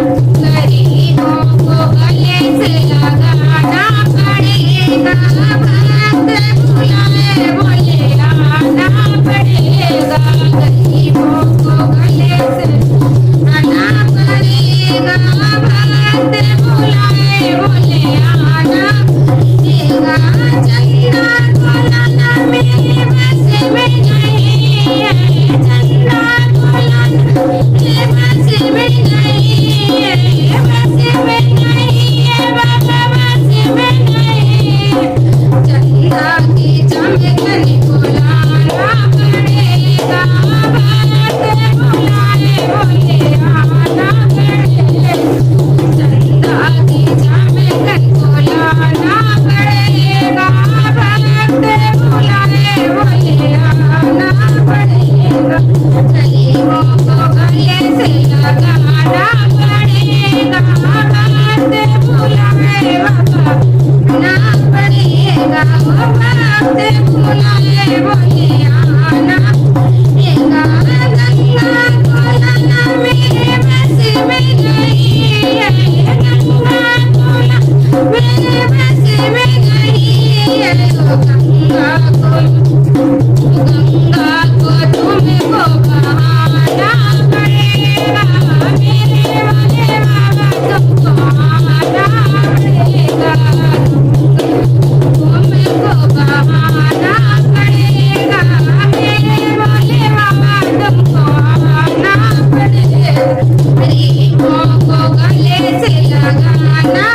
गरीबों को गले से लगाना पड़ेगा, भक्त बुलाए बोले आना पड़ेगा, गरीबों को गले से आना पड़ेगा, भक्त बुलाए बोले आना पड़ेगा। चंदा बोलाना मेरे बस में नहीं है, चंदा बोलाना मेरे बस में नहीं है, बस में नहीं है बाबा, बस में नहीं है। चंदा की चमकन को लाना पड़ेगा, भक्त बुलाए बोले आना पड़ेगा, चंदा की चमकन को लाना पड़ेगा, भक्त बुलाए बोले आना पड़ेगा, गरीबों को गले से लगाना पड़ेगा, भक्त बुलाए बाबा आना पड़ेगा, भक्त बुलाए बोले आना पड़ेगा। गंगा को लाना मेरे बस में नहीं है, गंगा को लाना मेरे बस में नहीं है, गंगा को तुमको बहाना पड़ेगा, मेरे वाले बाबा तुमको आना पड़ेगा, तुमको बहाना पड़ेगा, मेरे वाले बाबा तुमको आना पड़ेगा, गरीबों को गले से लगाना